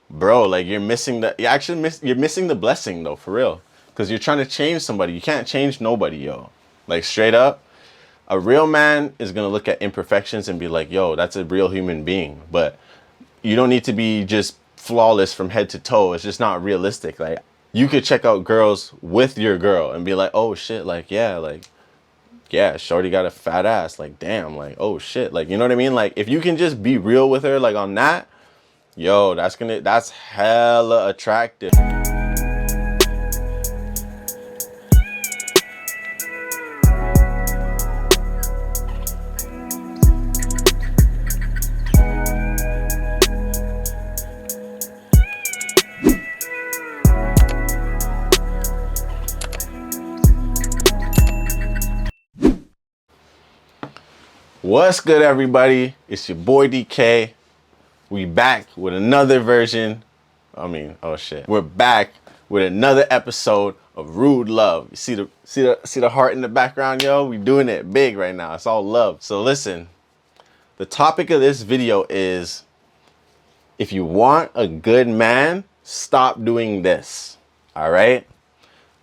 bro, like you're missing the blessing though, for real. Because you're trying to change somebody. You can't change nobody, yo. Like straight up, a real man is gonna look at imperfections and be like, yo, that's a real human being. But you don't need to be just flawless from head to toe. It's just not realistic. Like you could check out girls with your girl and be like, oh shit, yeah, shorty got a fat ass. Like, damn, like, oh shit. Like, you know what I mean? Like, if you can just be real with her, like on that, yo, that's hella attractive. What's good, everybody? It's your boy Dkay. We back with another version. Oh shit. We're back with another episode of Rude Love. You see the heart in the background, yo? We doing it big right now. It's all love. So listen, the topic of this video is, if you want a good man, stop doing this. All right?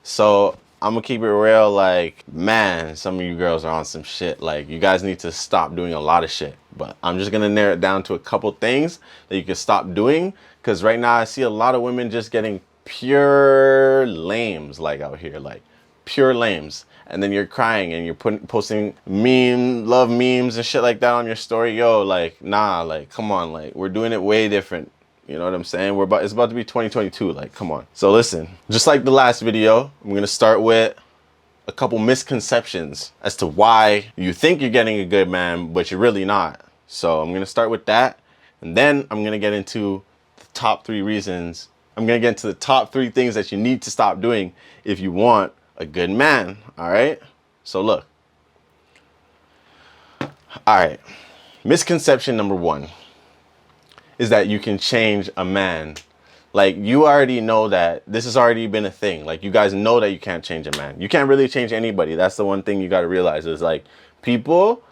So I'm gonna keep it real. Like, man, some of you girls are on some shit. Like, you guys need to stop doing a lot of shit. But I'm just gonna narrow it down to a couple things that you can stop doing. Because right now I see a lot of women just getting pure lames, like out here, like pure lames. And then you're crying and you're posting love memes and shit like that on your story. Yo, like, nah, like, come on, like, we're doing it way different. You know what I'm saying? It's about to be 2022. Like, come on. So listen, just like the last video, I'm gonna start with a couple misconceptions as to why you think you're getting a good man, but you're really not. So I'm gonna start with that, and then I'm gonna get into the top 3 reasons. I'm gonna get into the top 3 things that you need to stop doing if you want a good man. All right. So look. All right. Misconception number 1 is that you can change a man. Like, you already know that this has already been a thing. Like, you guys know that you can't change a man. You can't really change anybody. That's the one thing you got to realize is, like, people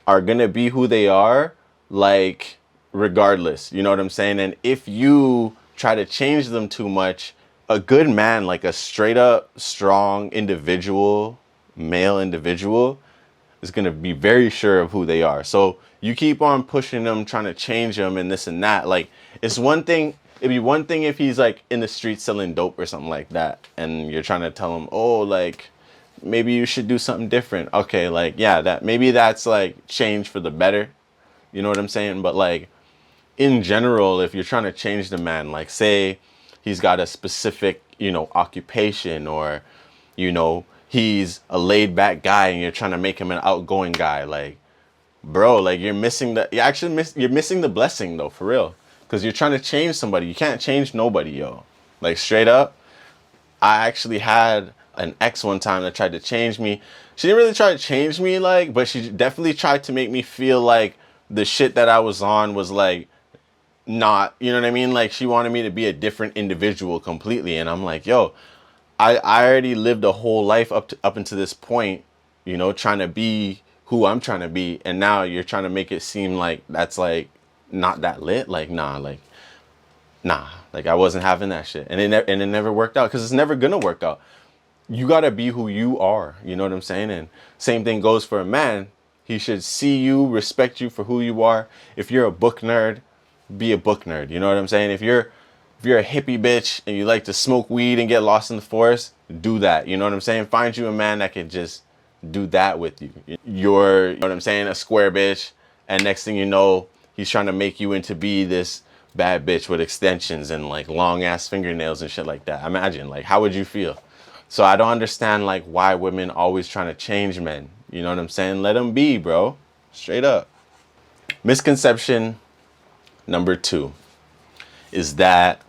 are going to be who they are, like, regardless. You know what I'm saying? And if you try to change them too much, a good man, like a straight up strong individual, male individual, is going to be very sure of who they are. So you keep on pushing them, trying to change them and this and that. Like, it's one thing. It'd be one thing if he's like in the street selling dope or something like that, and you're trying to tell him, oh, like, maybe you should do something different. Okay, like, yeah, that's like change for the better. You know what I'm saying? But like, in general, if you're trying to change the man, like, say he's got a specific, occupation, or, he's a laid back guy and you're trying to make him an outgoing guy, like, bro, like, you're missing the blessing though, for real. Because you're trying to change somebody. You can't change nobody, yo. Like, straight up, I actually had an ex one time that tried to change me. She didn't really try to change me, like, but she definitely tried to make me feel like the shit that I was on was like not, you know what I mean? Like, she wanted me to be a different individual completely. And I'm like, yo, I already lived a whole life up until this point, trying to be who I'm trying to be. And now you're trying to make it seem like that's like not that lit. Like, nah, like I wasn't having that shit. And it never worked out, because it's never gonna work out. You gotta be who you are. You know what I'm saying? And same thing goes for a man. He should see you, respect you for who you are. If you're a book nerd, be a book nerd. You know what I'm saying? If you're a hippie bitch and you like to smoke weed and get lost in the forest, do that. You know what I'm saying? Find you a man that can just do that with you. You're, you know what I'm saying, a square bitch, and next thing you know, he's trying to make you into be this bad bitch with extensions and like long ass fingernails and shit like that. Imagine, like, how would you feel? So I don't understand, like, why women always trying to change men. You know what I'm saying? Let them be, bro. Straight up. Misconception number 2 is that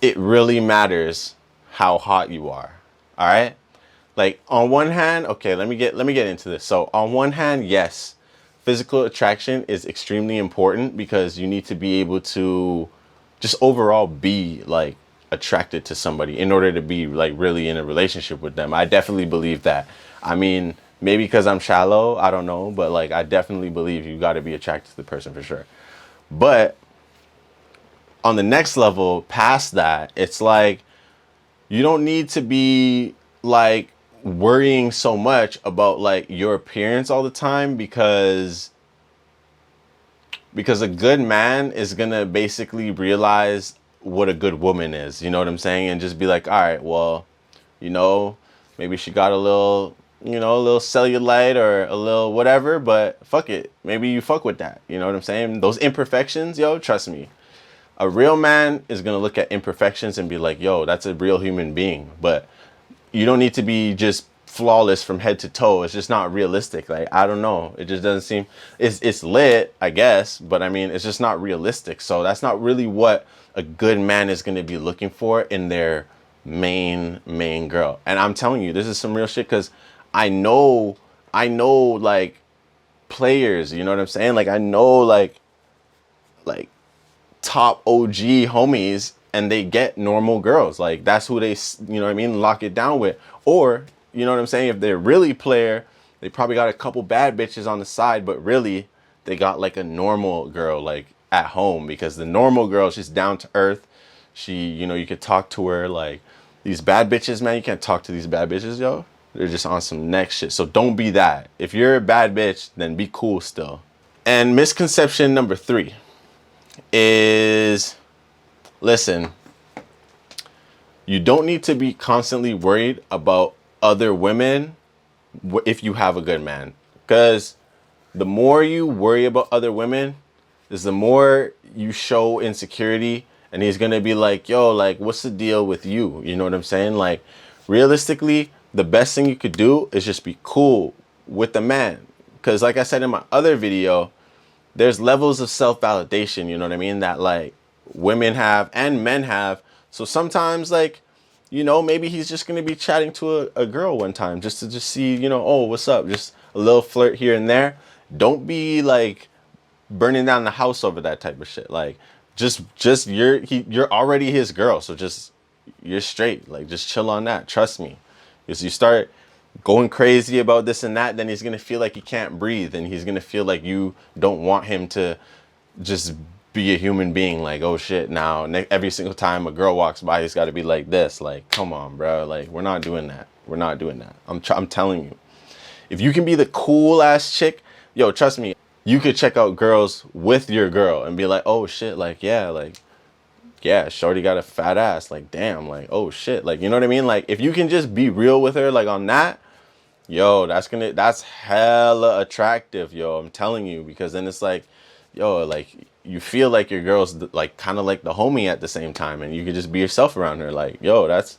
it really matters how hot you are. All right? Like, on one hand, okay, let me get into this. So on one hand, yes, physical attraction is extremely important, because you need to be able to just overall be like attracted to somebody in order to be like really in a relationship with them. I definitely believe that. I mean, maybe because I'm shallow, I don't know, but like, I definitely believe you got to be attracted to the person for sure. But on the next level past that, it's like you don't need to be like worrying so much about like your appearance all the time, because a good man is gonna basically realize what a good woman is, you know what I'm saying, and just be like, all right, well, you know, maybe she got a little, you know, a little cellulite or a little whatever, but fuck it, maybe you fuck with that, you know what I'm saying? Those imperfections, yo, trust me, a real man is gonna look at imperfections and be like, yo, that's a real human being. But you don't need to be just flawless from head to toe. It's just not realistic. Like, I don't know, it just doesn't seem, it's lit, I guess, but I mean, it's just not realistic. So that's not really what a good man is going to be looking for in their main girl. And I'm telling you, this is some real shit, because I know like players, you know what I'm saying, like I know like top OG homies, and they get normal girls. Like that's who they, you know what I mean, lock it down with. Or, you know what I'm saying, if they're really player, they probably got a couple bad bitches on the side, but really they got like a normal girl like at home, because the normal girl, she's down to earth. She, you know, you could talk to her. Like these bad bitches, man, you can't talk to these bad bitches, yo. They're just on some next shit. So don't be that. If you're a bad bitch, then be cool still. And misconception number 3 is, listen, you don't need to be constantly worried about other women if you have a good man. Because the more you worry about other women is the more you show insecurity, and he's going to be like, yo, like, what's the deal with you? You know what I'm saying? Like, realistically, the best thing you could do is just be cool with the man. Because like I said in my other video, there's levels of self-validation, you know what I mean, that like women have and men have. So sometimes, like, you know, maybe he's just going to be chatting to a girl one time just to just see, you know, oh, what's up? Just a little flirt here and there. Don't be like burning down the house over that type of shit. Like just you're already his girl. So just, you're straight. Like just chill on that. Trust me. Because you start going crazy about this and that, then he's going to feel like he can't breathe, and he's going to feel like you don't want him to just be a human being. Like, oh shit, now every single time a girl walks by, he's got to be like this. Like, come on, bro. Like, we're not doing that. We're not doing that. I'm telling you, if you can be the cool ass chick, yo, trust me, you could check out girls with your girl and be like, oh shit, like, yeah, shorty got a fat ass. Like, damn, like, oh shit. Like, you know what I mean? Like, if you can just be real with her, like on that, yo, that's hella attractive, yo. I'm telling you, because then it's like, yo, like you feel like your girl's like kind of like the homie at the same time, and you can just be yourself around her. Like, yo, that's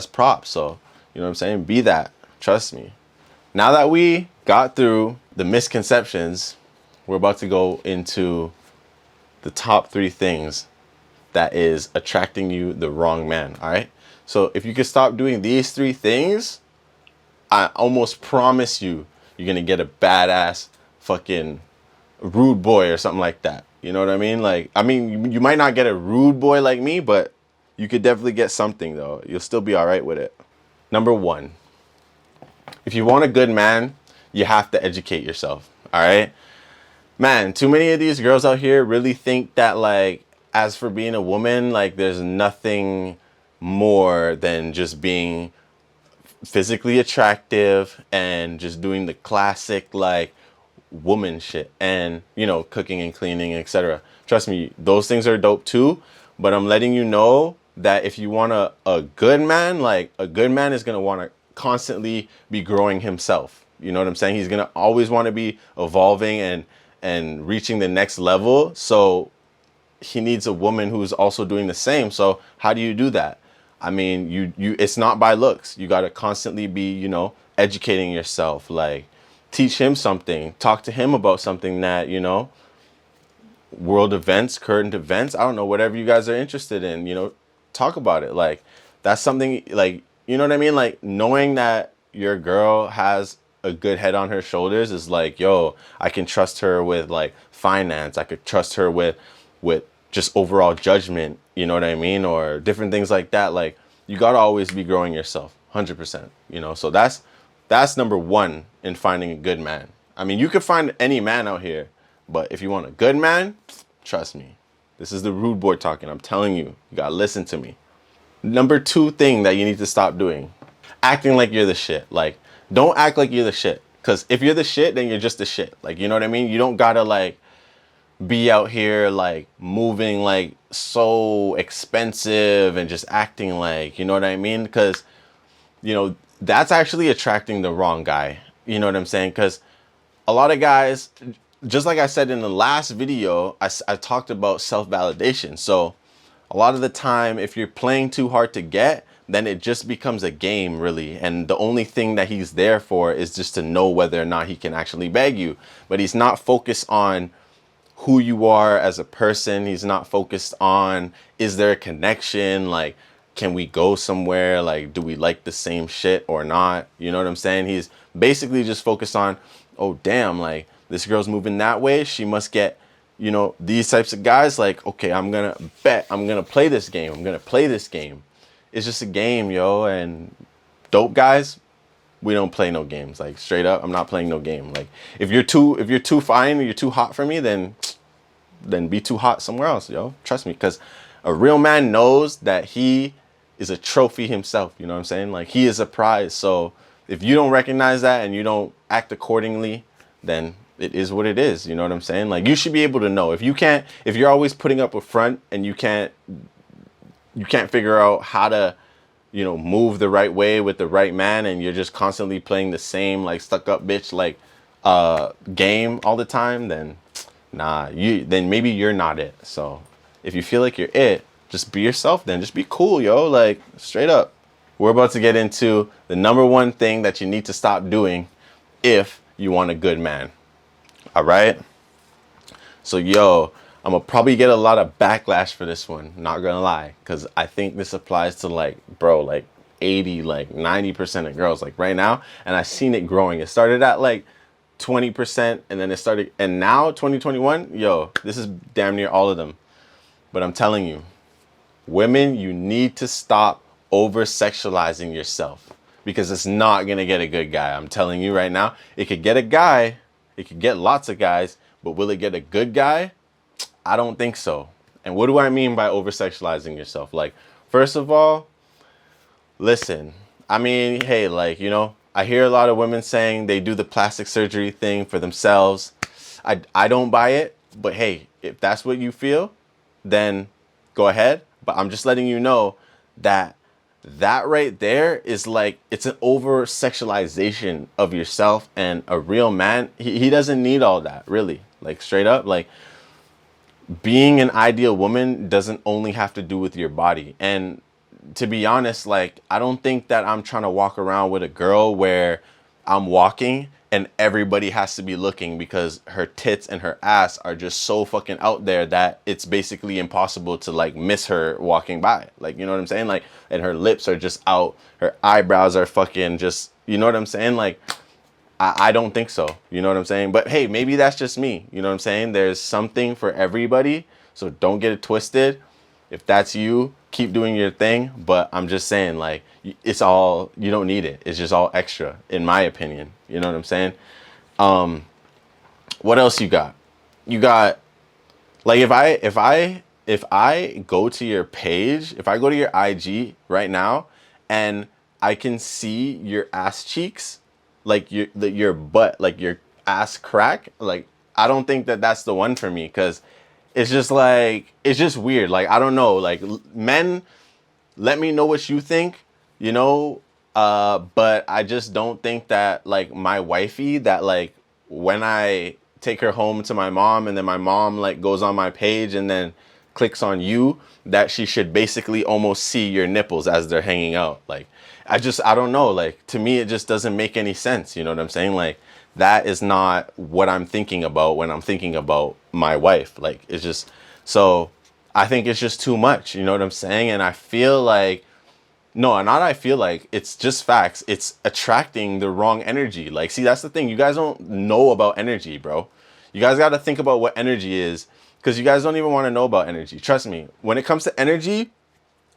props. So, you know what I'm saying? Be that. Trust me. Now that we got through the misconceptions, we're about to go into the top 3 things that is attracting you the wrong man. All right. So if you could stop doing these 3 things, I almost promise you, you're going to get a badass fucking rude boy or something like that. You know what I mean? Like, I mean, you might not get a rude boy like me, but you could definitely get something though. You'll still be all right with it. Number 1, if you want a good man, you have to educate yourself. All right, man, too many of these girls out here really think that like, as for being a woman, like there's nothing more than just being physically attractive and just doing the classic like woman shit, and you know, cooking and cleaning, etc. Trust me, those things are dope too, but I'm letting you know that if you want a good man, like a good man is going to want to constantly be growing himself. You know what I'm saying? He's going to always want to be evolving and reaching the next level. So he needs a woman who's also doing the same. So how do you do that? I mean, you it's not by looks. You got to constantly be, you know, educating yourself, like teach him something, talk to him about something that, you know, world events, current events, I don't know, whatever you guys are interested in, you know, talk about it. Like that's something, like, you know what I mean? Like knowing that your girl has a good head on her shoulders is like, yo, I can trust her with like finance. I could trust her with just overall judgment, you know what I mean? Or different things like that. Like you got to always be growing yourself 100%, you know? So that's number 1 in finding a good man. I mean, you could find any man out here, but if you want a good man, trust me, This is the rude boy talking. I'm telling you, you gotta listen to me. Number two thing that you need to stop doing, acting like you're the shit. Like, don't act like you're the shit. Because if you're the shit, then you're just the shit. Like, you know what I mean? You don't gotta like be out here like moving like so expensive and just acting like, you know what I mean? Because, you know, that's actually attracting the wrong guy. You know what I'm saying? Because a lot of guys, just like I said in the last video, I talked about self-validation. So a lot of the time, if you're playing too hard to get, then it just becomes a game, really. And the only thing that he's there for is just to know whether or not he can actually beg you. But he's not focused on who you are as a person. He's not focused on, is there a connection? Like, can we go somewhere? Like, do we like the same shit or not? You know what I'm saying? He's basically just focused on, oh, damn, like, this girl's moving that way. She must get, you know, these types of guys. Like, okay, I'm going to play this game. I'm going to play this game. It's just a game, yo. And dope guys, we don't play no games. Like, straight up, I'm not playing no game. Like, if you're too fine, or you're too hot for me, then be too hot somewhere else, yo. Trust me, because a real man knows that he is a trophy himself. You know what I'm saying? Like, he is a prize. So if you don't recognize that and you don't act accordingly, then it is what it is. You know what I'm saying? Like, you should be able to know. If you're always putting up a front and you can't figure out how to, you know, move the right way with the right man, and you're just constantly playing the same like stuck up bitch like game all the time, then nah, then maybe you're not it. So if you feel like you're it, just be yourself. Then just be cool, yo. Like, straight up. We're about to get into the number one thing that you need to stop doing if you want a good man. All right. So, yo, I'm gonna probably get a lot of backlash for this one, not gonna lie, because I think this applies to like, bro, like 80, like 90% of girls, like right now. And I've seen it growing. It started at like 20%, and then and now 2021, yo, this is damn near all of them. But I'm telling you, women, you need to stop over sexualizing yourself, because it's not gonna get a good guy. I'm telling you right now, it could get a guy, it could get lots of guys, but will it get a good guy? I don't think so. And what do I mean by over sexualizing yourself? Like, first of all, listen, I mean, hey, like, you know, I hear a lot of women saying they do the plastic surgery thing for themselves. I don't buy it, but hey, if that's what you feel, then go ahead. But I'm just letting you know that right there is like, it's an over sexualization of yourself. And a real man, he doesn't need all that, really. Like, straight up, like, being an ideal woman doesn't only have to do with your body. And to be honest, like, I don't think that I'm trying to walk around with a girl where I'm walking and everybody has to be looking, because her tits and her ass are just so fucking out there that it's basically impossible to like miss her walking by. Like, you know what I'm saying? Like, and her lips are just out, her eyebrows are fucking just, you know what I'm saying? Like, I don't think so. You know what I'm saying? But hey, maybe that's just me. You know what I'm saying? There's something for everybody. So don't get it twisted. If that's you, keep doing your thing. But I'm just saying, like, it's all, you don't need it. It's just all extra, in my opinion. You know what I'm saying? What else you got? You got, like, if I go to your page, if I go to your IG right now and I can see your ass cheeks, like your butt, like your ass crack, like, I don't think that that's the one for me, because it's just like, it's just weird. Like, I don't know, like, men, let me know what you think, you know, but I just don't think that, like, my wifey, that, like, when I take her home to my mom and then my mom, like, goes on my page and then clicks on you, that she should basically almost see your nipples as they're hanging out. Like, I don't know. Like, to me, it just doesn't make any sense. You know what I'm saying? Like, that is not what I'm thinking about when I'm thinking about my wife. Like, it's just, so I think it's just too much. You know what I'm saying? And I feel like, no, not I feel like, it's just facts. It's attracting the wrong energy. Like, see, that's the thing. You guys don't know about energy, bro. You guys got to think about what energy is, because you guys don't even want to know about energy. Trust me. When it comes to energy,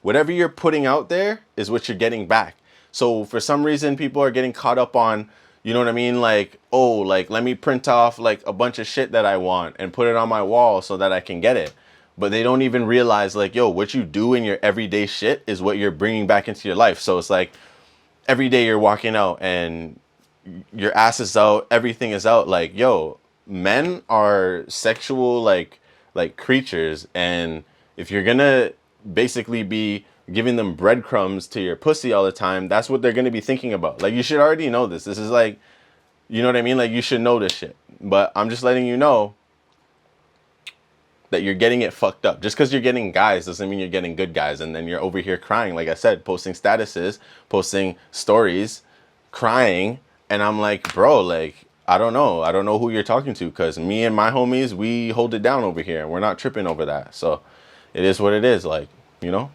whatever you're putting out there is what you're getting back. So for some reason, people are getting caught up on, you know what I mean? Like, oh, like, let me print off like a bunch of shit that I want and put it on my wall so that I can get it. but they don't even realize like, yo, what you do in your everyday shit is what you're bringing back into your life. So it's like every day you're walking out and your ass is out, everything is out. Like, yo, men are sexual like creatures, and if you're gonna basically be giving them breadcrumbs to your pussy all the time, that's what they're gonna be thinking about. Like, you should already know this. This is like, you know what I mean? Like, you should know this shit. But I'm just letting you know that you're getting it fucked up. Just because you're getting guys doesn't mean you're getting good guys. And then you're over here crying, like I said, posting statuses, posting stories, crying. And I'm like, bro, like, I don't know. I don't know who you're talking to, because me and my homies, we hold it down over here and we're not tripping over that. So it is what it is, like, you know?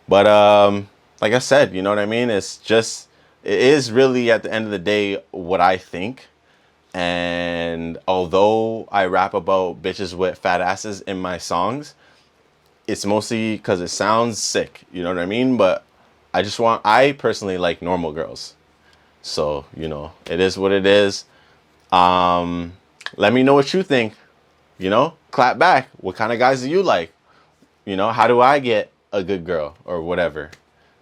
But like I said, you know what I mean? It's just, it is really at the end of the day what I think. And although I rap about bitches with fat asses in my songs, it's mostly because it sounds sick, you know what I mean? But I personally like normal girls. So, you know, it is what it is. Let me know what you think, you know, clap back. What kind of guys do you like? You know, how do I get a good girl or whatever,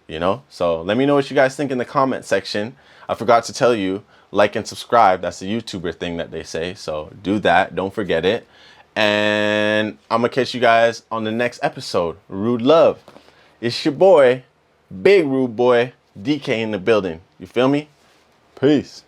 you know? So let me know what you guys think in the comment section. I forgot to tell you, like and subscribe. That's the YouTuber thing that they say. So do that. Don't forget it. And I'm going to catch you guys on the next episode. Rude love. It's your boy, Big Rude Boy, Dkay in the building. You feel me? Peace.